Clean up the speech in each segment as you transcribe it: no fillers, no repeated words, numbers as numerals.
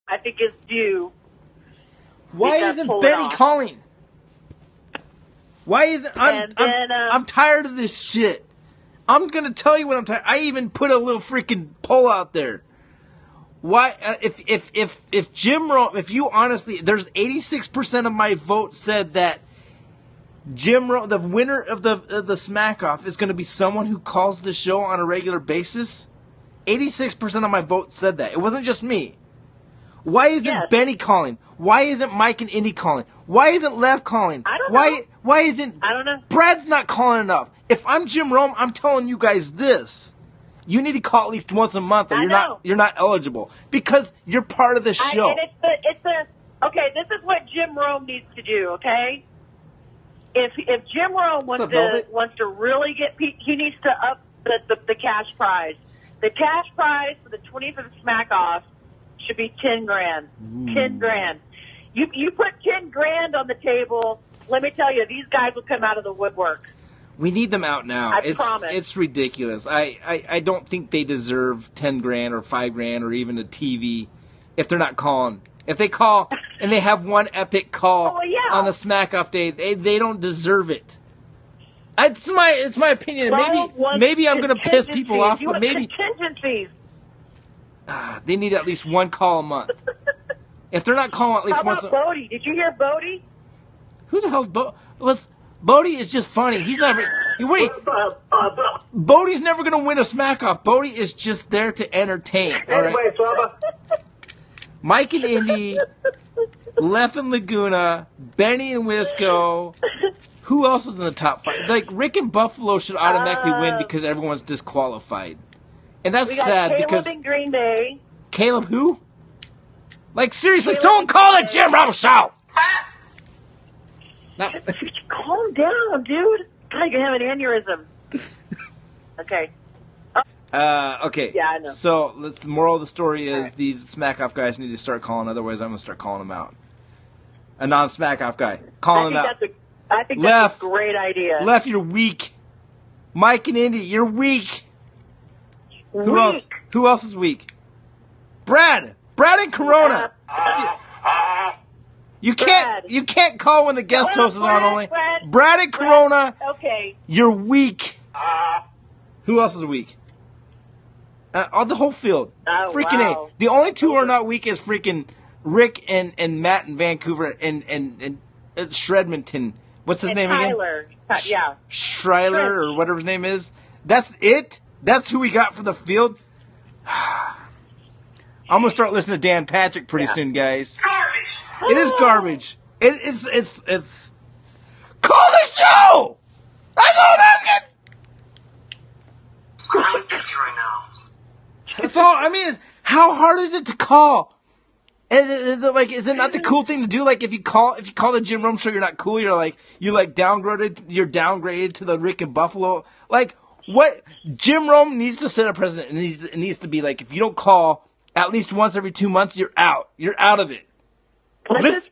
I think is due. Why isn't Benny calling? Why isn't I'm tired of this shit. I'm gonna tell you what I'm tired. I even put a little freaking poll out there. Why if Jim Rome, if you honestly, there's 86% of my vote said that Jim Rome, the winner of the Smack Off, is going to be someone who calls the show on a regular basis. 86% of my vote said that. It wasn't just me. Why isn't Benny calling? Why isn't Mike and Indy calling? Why isn't Lev calling? I don't know. Why isn't I don't know. Brad's not calling enough? If I'm Jim Rome, I'm telling you guys this. You need to call at least once a month, or you're not eligible because you're part of the show. Okay. This is what Jim Rome needs to do. Okay, if Jim Rome wants to really get, he needs to up the cash prize. The cash prize for the 25th Smack Off should be $10,000. $10,000. You put $10,000 on the table. Let me tell you, these guys will come out of the woodwork. We need them out now. I promise. It's ridiculous. I don't think they deserve $10,000 or $5,000 or even a TV if they're not calling. If they call and they have one epic call on the Smack Off day, they don't deserve it. It's my opinion. Maybe I'm going to piss people off, but maybe contingencies. They need at least one call a month. If they're not calling at least once. How about Bodie? Did you hear Bodie? Who the hell's Bodie? Bodie is just funny. He's never. Bodie's never going to win a Smack Off. Bodie is just there to entertain. All right? Mike and Indy, Lef and Laguna, Benny and Wisco. Who else is in the top 5? Like Rick and Buffalo should automatically win because everyone's disqualified, and that's sad because Caleb in Green Bay. Caleb who? Like seriously, someone call the Jim Rome show. Now, calm down, dude. God, you're gonna have an aneurysm. Okay. Okay. Yeah, I know. So the moral of the story is these Smack Off guys need to start calling. Otherwise, I'm gonna start calling them out. A non-Smack Off guy, calling them out. I think that's a great idea. Lef, you're weak. Mike and Indy, you're weak. Who else? Who else is weak? Brad and Corona. You can't call when the guest host is on only. Brad and Corona. Okay. You're weak. Who else is weak? On the whole field. Oh, freaking wow. A. The only two who are not weak is freaking Rick and Matt in Vancouver and Shredmonton. What's his name Tyler. again? Yeah. Schreiler or whatever his name is. That's it? That's who we got for the field? I'm going to start listening to Dan Patrick pretty soon, guys. Garbage. It is garbage. It's call the show! I know that's good! I'm busy right now. That's all. I mean, how hard is it to call? Is it not the cool thing to do? Like if you call the Jim Rome show, you're not cool. You're downgraded to the Rick and Buffalo. Like what? Jim Rome needs to set a precedent. It needs to be like if you don't call at least once every 2 months, you're out. You're out of it. Let's just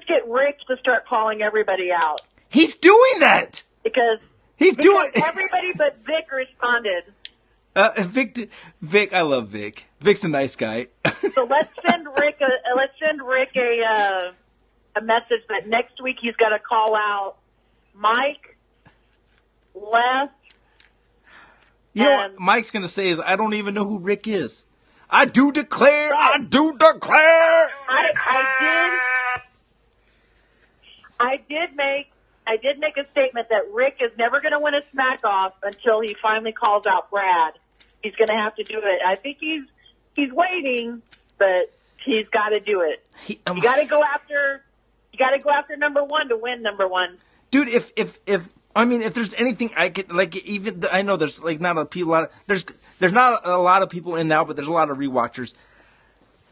get Rick to start calling everybody out. He's doing that because everybody but Vic responded. Vic, I love Vic. Vic's a nice guy. So let's send Rick a message that next week he's got to call out Mike, Les. You know what Mike's going to say is, I don't even know who Rick is. I do declare. I did make a statement that Rick is never going to win a Smack Off until he finally calls out Brad. He's going to have to do it. I think he's waiting, but he's got to do it. You got to go after number one to win number one. Dude, if there's anything I could I know there's like not a lot of there's not a lot of people in now, but there's a lot of rewatchers.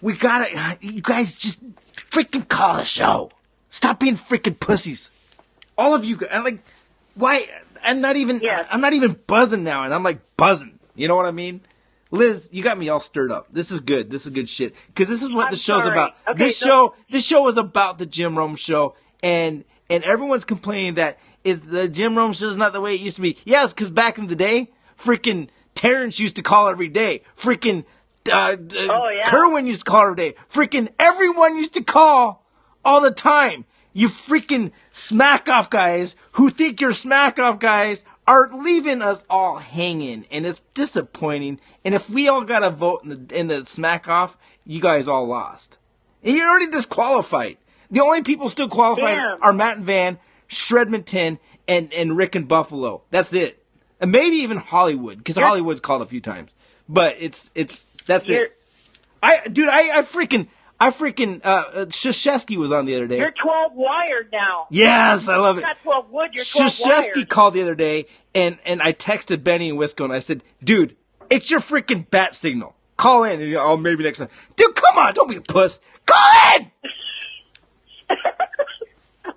You guys just freaking call a show. Stop being freaking pussies. All of you guys. I'm like, why? I'm not even buzzing now, and I'm like buzzing. You know what I mean? Liz, you got me all stirred up. This is good. This is good shit. Because this is what the show's about. Okay, this show is about the Jim Rome show, and everyone's complaining that the Jim Rome show is not the way it used to be. Yeah, it's because back in the day, freaking Terrence used to call every day. Freaking Kerwin used to call every day. Freaking everyone used to call all the time. You freaking smack off guys who think you're smack off guys are leaving us all hanging, and it's disappointing. And if we all got a vote in the smack off, you guys all lost. And you're already disqualified. The only people still qualified are Matt and Van, Shredmonton, and Rick and Buffalo. That's it. And maybe even Hollywood, because Hollywood's called a few times. But that's it. I freaking Krzyzewski was on the other day. You're 12-wired now. Yes, I love it. You're not 12-wood, you're 12-wired. Krzyzewski called the other day, and I texted Benny and Wisco, and I said, dude, it's your freaking bat signal. Call in. And, maybe next time. Dude, come on, don't be a puss. Call in!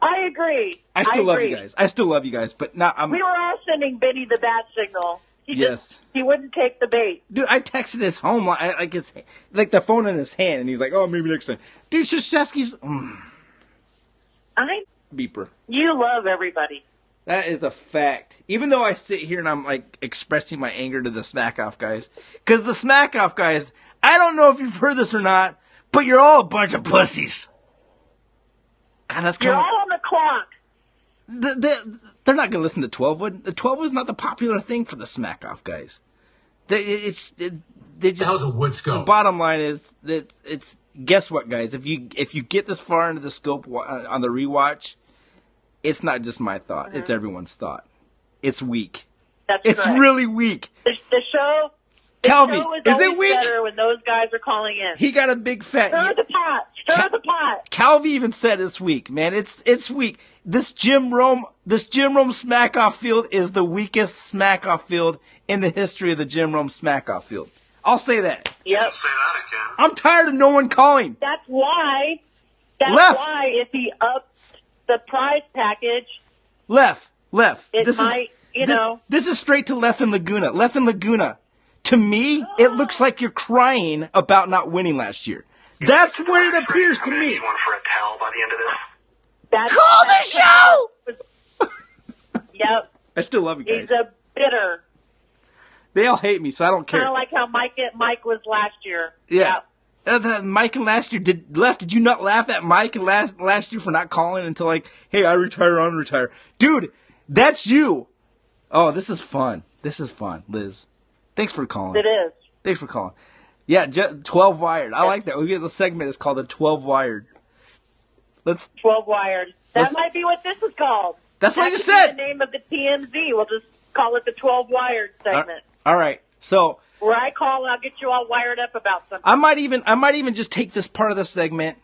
I agree. I still love you guys. I still love you guys, but not. We were all sending Benny the bat signal. He wouldn't take the bait. Dude, I texted his home like the phone in his hand, and he's like, "Oh, maybe next time." Dude, Krzyzewski's beeper. You love everybody. That is a fact. Even though I sit here and I'm like expressing my anger to the smack off guys, because the smack off guys, I don't know if you've heard this or not, but you're all a bunch of pussies. God, that's you're all on the clock. They're not going to listen to Twelvewood. The Twelvewood's not the popular thing for the smack off guys. They just. How's a wood scope? The bottom line is that it's. Guess what, guys? If you get this far into the scope on the rewatch, it's not just my thought. Mm-hmm. It's everyone's thought. It's weak. It's correct. Really weak. The show. Calvi, is it weak? Better when those guys are calling in. He got a big fat. Stir the pot. Stir the pot. Calvi even said it's weak, man. It's weak. This Jim Rome smack off field is the weakest smack off field in the history of the Jim Rome smack off field. I'll say that. Yep. Say that again. I'm tired of no one calling. That's why if he upped the prize package. Left. This is straight to Left and Laguna. Left and Laguna. To me, it looks like you're crying about not winning last year. That's what it appears to me. You want for a towel by the end of this? Call the show! Yep. I still love you guys. He's a bitter. They all hate me, so I don't care. Kind of like how Mike was last year. Yeah. Mike and last year, did you not laugh at Mike and last year for not calling until like, hey, I retire, I'm retire. Dude, that's you. Oh, this is fun. Liz. Thanks for calling. It is. Thanks for calling. Yeah, 12-wired. I like that. We get the segment is called the 12-wired. 12-wired. That might be what this is called. That's what I just said. The name of the TMZ. We'll just call it the 12-wired segment. All right. So where I call and I'll get you all wired up about something. I might even just take this part of the segment,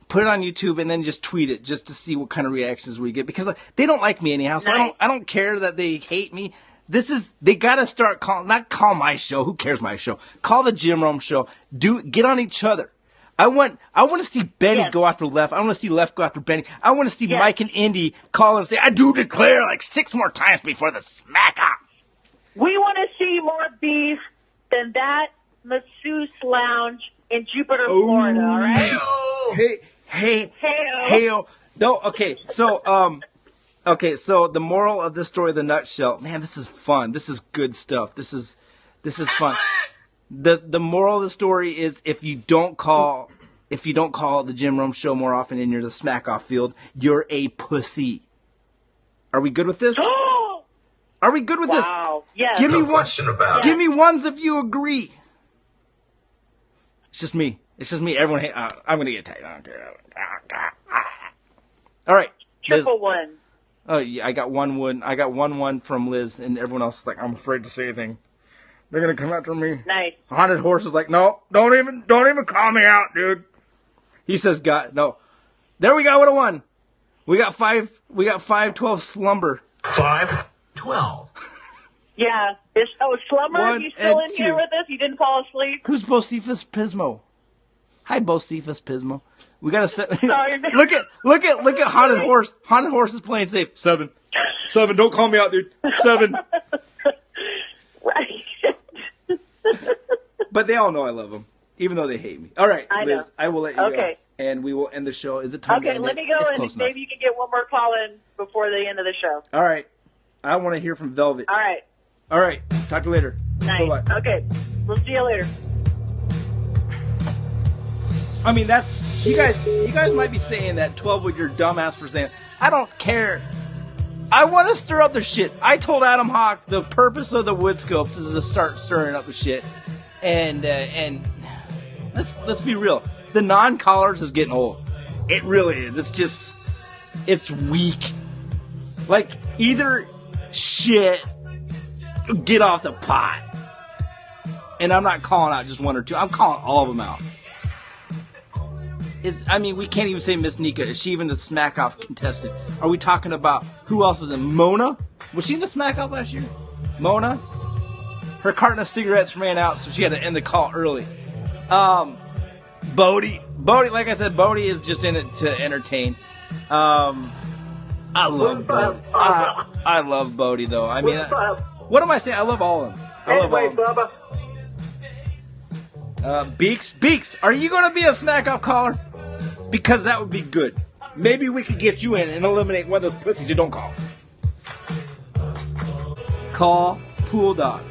put it on YouTube, and then just tweet it just to see what kind of reactions we get, because they don't like me anyhow. So nice. I don't care that they hate me. They gotta start not call my show. Who cares my show? Call the Jim Rome show. Get on each other. I want to see Benny go after Left. I want to see Left go after Benny. I want to see Mike and Indy call and say, I do declare, like 6 more times before the smack off. We want to see more beef than that masseuse lounge in Jupiter, Florida, all right? Hey. No, okay, so, so the moral of this story, the nutshell, man, this is fun. This is good stuff. This is fun. The moral of the story is if you don't call the Jim Rome show more often and you're the smack off field, you're a pussy. Are we good with this? Are we good with this? Wow. Yes. Give me question about it. Give me ones if you agree. It's just me. Everyone, I'm gonna get tagged. I don't care. All right. Triple one. Oh yeah, I got one from Liz, and everyone else is like, I'm afraid to say anything. They're gonna come after me. Nice. Haunted Horse is like, no, don't even call me out, dude. He says, God, no. There we go with a 1. We got 5-12 slumber. 5-12. Yeah. Slumber, are you still in 2. here with us? You didn't fall asleep? Who's Bocephus Pismo? Hi, Bocephus Pismo. We gotta set. Sorry, look at Haunted Horse. Haunted Horse is playing safe. 7. Don't call me out, dude. 7. Right. But they all know I love them, even though they hate me. All right, Liz, I will let you go. And we will end the show. Is it time to end let me go, and maybe you can get one more call in before the end of the show. All right. I want to hear from Velvet. All right. Talk to you later. Nice. Bye-bye. Okay. We'll see you later. I mean, that's you guys might be saying that 12wood, you're dumbass for saying. I don't care. I want to stir up the shit. I told Adam Hawk the purpose of the wood scopes is to start stirring up the shit, and let's be real. The non-collars is getting old. It really is. It's weak. Like, either shit, get off the pot. And I'm not calling out just one or two. I'm calling all of them out. We can't even say Miss Nika. Is she even the Smack Off contestant? Are we talking about who else is in? Mona? Was she in the Smack Off last year? Mona? Her carton of cigarettes ran out, so she had to end the call early. Bodie, like I said, Bodie is just in it to entertain. I love Bodie. I love Bodie, though. I mean, what am I saying? I love all of them. I love all of them. Beaks, are you going to be a Smack Off caller? Because that would be good. Maybe we could get you in and eliminate one of those pussies who don't call. Call Pool Doc.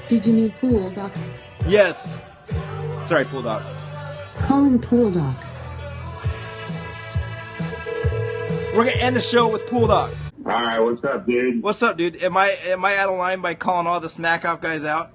Did you mean Pool Doc? Yes. Sorry, Pool Doc. Calling Pool Doc. We're going to end the show with Pool Doc. All right, what's up, dude? What's up, dude? Am I out of line by calling all the Smack Off guys out?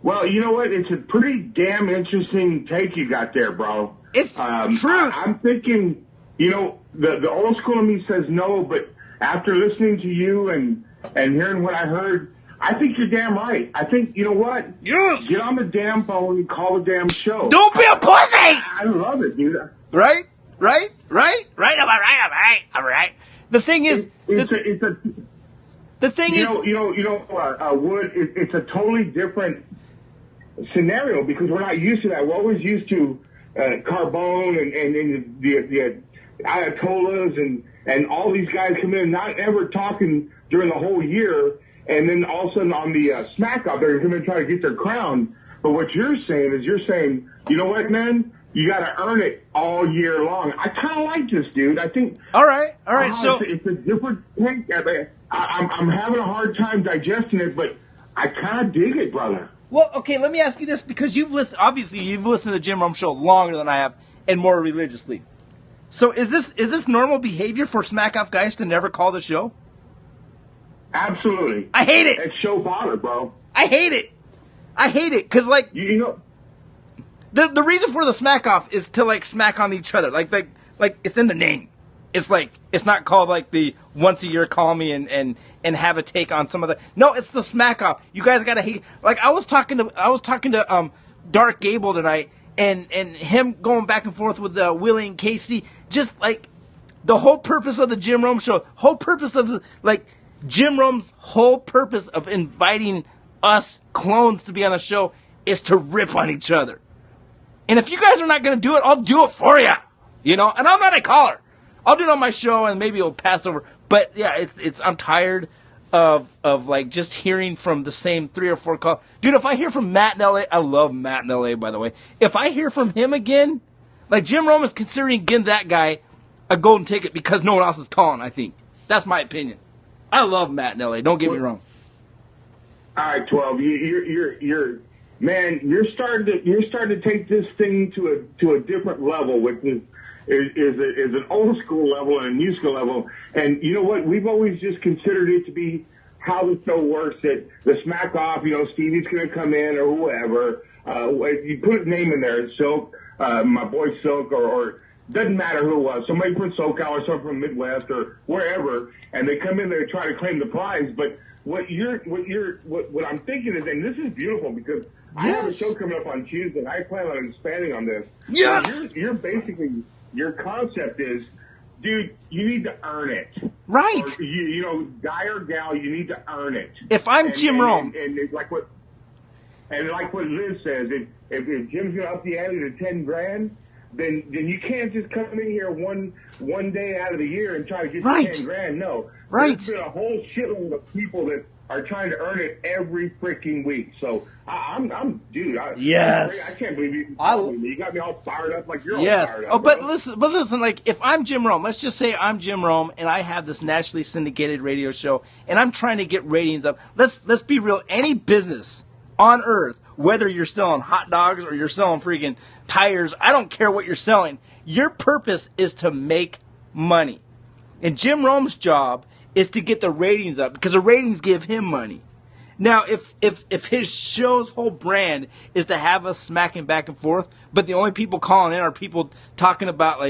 Well, you know what? It's a pretty damn interesting take you got there, bro. It's true. I'm thinking, the old school of me says no, but after listening to you and hearing what I heard, I think you're damn right. I think, you know what? Yes. Get on the damn phone and call the damn show. Don't be a pussy! I love it, dude. Right? All right. The thing is, Wood, it's a totally different scenario because we're not used to that. We're always used to Carbone and the Ayatollahs and all these guys come in, not ever talking during the whole year, and then all of a sudden on the Smack Off, they're going to try to get their crown. But what you're saying, you know what, man? You got to earn it all year long. I kind of like this, dude. I think. All right. So it's a different take. I'm having a hard time digesting it, but I kind of dig it, brother. Well, okay. Let me ask you this, because you've listened to the Jim Rome Show longer than I have and more religiously. So is this normal behavior for Smack Off guys to never call the show? Absolutely. I hate it. It's show bother, bro. I hate it because like The reason for the Smack Off is to like smack on each other, like it's in the name. It's like it's not called like the once a year call me and have a take on some of the. No, it's the Smack Off. You guys gotta hate. Like I was talking to Dark Gable tonight, and him going back and forth with Willie and Casey. Just like the whole purpose of the Jim Rome Show, Jim Rome's whole purpose of inviting us clones to be on the show is to rip on each other. And if you guys are not going to do it, I'll do it for you. And I'm not a caller. I'll do it on my show and maybe it'll pass over. But yeah, I'm tired of like just hearing from the same 3 or 4 calls. Dude, if I hear from Matt in LA, I love Matt in LA, by the way. If I hear from him again, like Jim Rome is considering giving that guy a golden ticket because no one else is calling, I think. That's my opinion. I love Matt in LA. Don't get me wrong. All right, 12. You're man, you're starting to take this thing to a different level, which is an old school level and a new school level. And you know what? We've always just considered it to be how the show works. That the Smack Off, Stevie's going to come in or whoever. You put his name in there, Silk, my boy Silk, or doesn't matter who it was, somebody from SoCal or somebody from Midwest or wherever, and they come in there to try to claim the prize. But what I'm thinking is, and this is beautiful because I have a show coming up on Tuesday, and I plan on expanding on this. Yes! You're basically, your concept is, dude, you need to earn it. Right. Or, guy or gal, you need to earn it. If I'm Jim Rome. And it's like what Liz says, if Jim's going to up the ante to $10,000, then you can't just come in here one day out of the year and try to get $10,000. No. Right. There's been a whole shitload of people that are trying to earn it every freaking week. So dude. Yes. I can't believe you. You got me all fired up like you're all fired up. Oh, but listen, like if I'm Jim Rome, let's just say I'm Jim Rome and I have this nationally syndicated radio show and I'm trying to get ratings up. Let's be real. Any business on earth whether you're selling hot dogs or you're selling freaking tires. I don't care what you're selling. Your purpose is to make money. And Jim Rome's job is to get the ratings up because the ratings give him money. Now, if his show's whole brand is to have us smacking back and forth, but the only people calling in are people talking about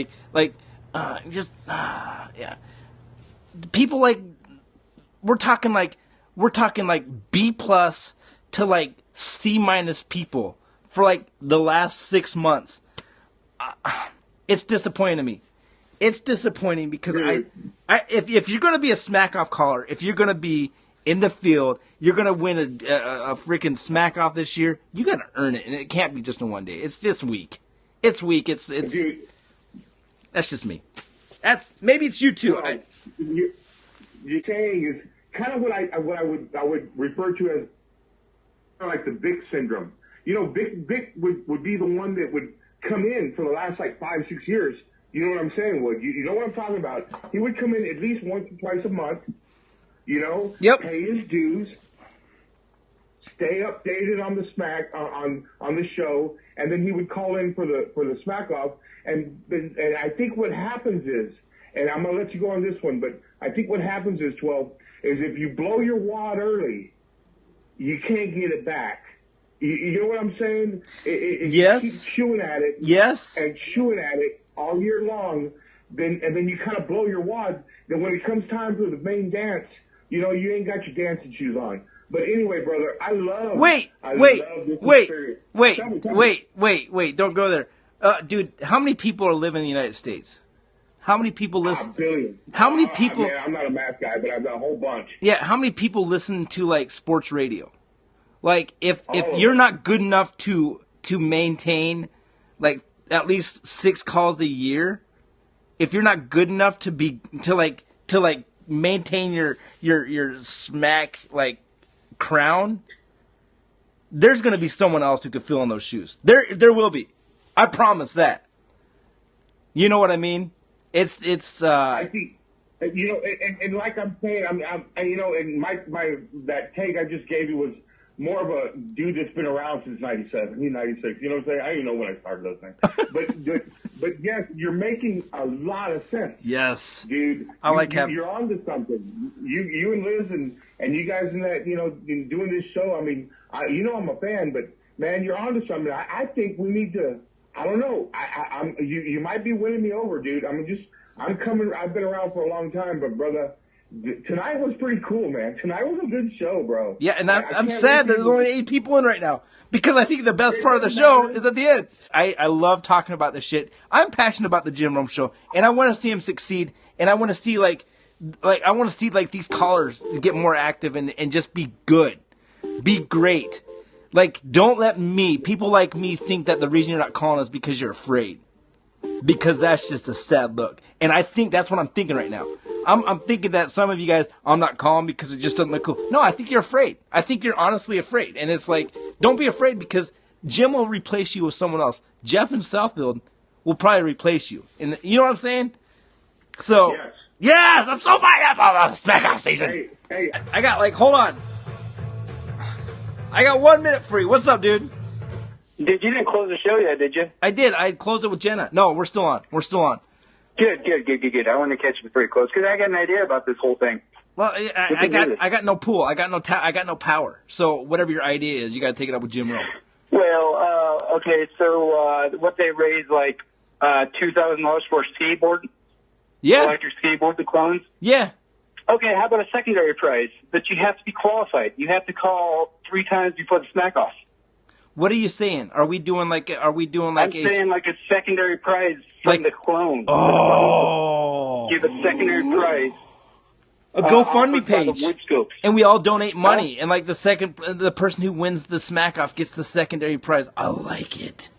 people like we're talking like B+ to like C- people for like the last 6 months. It's disappointing to me. It's disappointing because if you're going to be a smack off caller, if you're going to be in the field, you're going to win a freaking smack off this year, you got to earn it, and it can't be just in one day. It's just weak. It's weak. It's that's just me. Maybe it's you too. Well, you're saying is kind of what I would refer to as kind of like the Vic syndrome. You know, Vic would be the one that would come in for the last like 5-6 years. You know what I'm saying, Wood? You know what I'm talking about? He would come in at least once or twice a month. You know, pay his dues, stay updated on the smack on the show, and then he would call in for the smack off. And I think what happens is, and I'm gonna let you go on this one, but I think what happens is, 12, is if you blow your wad early, you can't get it back. You know what I'm saying? Yes. You keep chewing at it. Yes. And chewing at it all year long, then you kind of blow your wad. Then when it comes time for the main dance, you know, you ain't got your dancing shoes on. But anyway, brother, I love this experience. Wait, don't go there. Dude, how many people live in the United States? How many people listen? Billion. How many people? Man, I'm not a math guy, but I've got a whole bunch. Yeah, how many people listen to like sports radio? Like if you're not good enough to maintain like at least 6 calls a year, if you're not good enough to maintain your smack like crown, there's gonna be someone else who could fill in those shoes. There will be. I promise that. You know what I mean? It's. I think, you know, and like I'm saying, I'm you know, and my that take I just gave you was more of a dude that's been around since '97, 96. You know what I'm saying? I didn't know when I started those things, but yes, you're making a lot of sense. Yes, dude. You're onto something. You and Liz and you guys in that, you know, in doing this show. I mean, you know, I'm a fan, but man, you're onto something. I think we need to. I don't know. You might be winning me over, dude. I'm coming. I've been around for a long time, but brother, tonight was pretty cool, man. Tonight was a good show, bro. Yeah, and I'm sad that there's only 8 people in right now because I think the best part of the show is at the end. I love talking about this shit. I'm passionate about the Jim Rome show, and I want to see him succeed, and I want to see like I want to see like these callers get more active and just be good, be great. Like, don't let people like me think that the reason you're not calling is because you're afraid. Because that's just a sad look. And I think that's what I'm thinking right now. I'm thinking that some of you guys, I'm not calling because it just doesn't look cool. No, I think you're afraid. I think you're honestly afraid. And it's like, don't be afraid because Jim will replace you with someone else. Jeff in Southfield will probably replace you. And you know what I'm saying? So, yes, I'm so fired up about the Smack Off season. Hey. I got hold on. I got 1 minute for you. What's up, dude? You didn't close the show yet, did you? I did. I closed it with Jenna. No, we're still on. Good. I want to catch you pretty close because I got an idea about this whole thing. Well, I got no pool. I got no power. So whatever your idea is, you got to take it up with Jim Rome. Well, okay. So what they raised like $2,000 for a skateboard? Yeah. Electric skateboard, the clones. Yeah. Okay, how about a secondary prize? But you have to be qualified. You have to call 3 times before the smack off. What are you saying? Are we doing like I'm saying like a secondary prize from the clone. Oh. Give a secondary prize. A GoFundMe page. And we all donate money. And like the person who wins the smack off gets the secondary prize. I like it.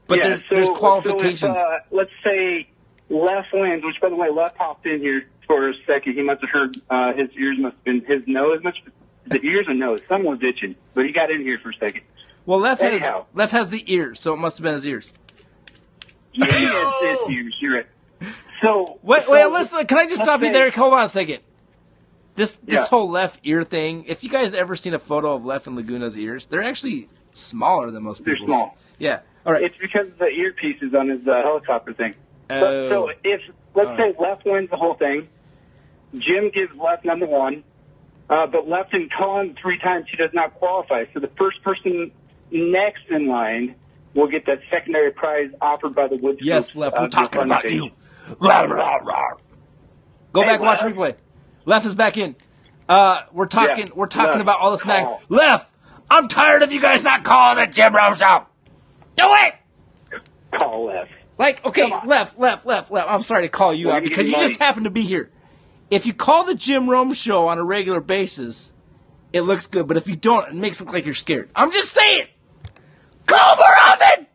But there's qualifications. So if, let's say Left wins, which by the way, Left popped in here for a second. He must have heard his ears must have been his nose. The ears or nose? Someone's itching, but he got in here for a second. Well, Left has the ears, so it must have been his ears. Yeah, it's his ears. You're right. So wait, listen. Can I just stop you there? Hold on a second. This whole Left ear thing. If you guys ever seen a photo of Left and Laguna's ears, they're actually smaller than most people. They're small. Yeah. All right. It's because of the earpieces on his helicopter thing. So if, let's say left wins the whole thing, Jim gives left number one, but left can call him 3 times, he does not qualify. So the first person next in line will get that secondary prize offered by the Wood Scoops. Yes, left, we're talking about you. Rah, rah, rah. Go back and watch replay. Left is back in. We're talking about all this smack. Left, I'm tired of you guys not calling the Jim Rome Show. Do it! Call left. Like, okay, left. I'm sorry to call you out because you just happen to be here. If you call the Jim Rome Show on a regular basis, it looks good. But if you don't, it makes it look like you're scared. I'm just saying. Call more often!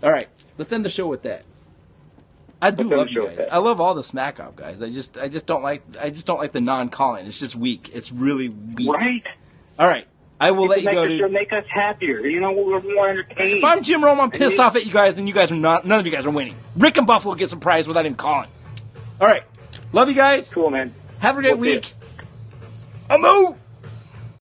All right, let's end the show with that. I do love you guys. I love all the smack off guys. I just don't like the non-calling. It's just weak. It's really weak. Right. All right. I will let you go, dude. Make us happier. You know, we're more entertained. If I'm Jim Rome, I'm pissed off at you guys, then you guys are not. None of you guys are winning. Rick and Buffalo get some prize without him calling. All right. Love you guys. Cool, man. Have a great week. I'm out.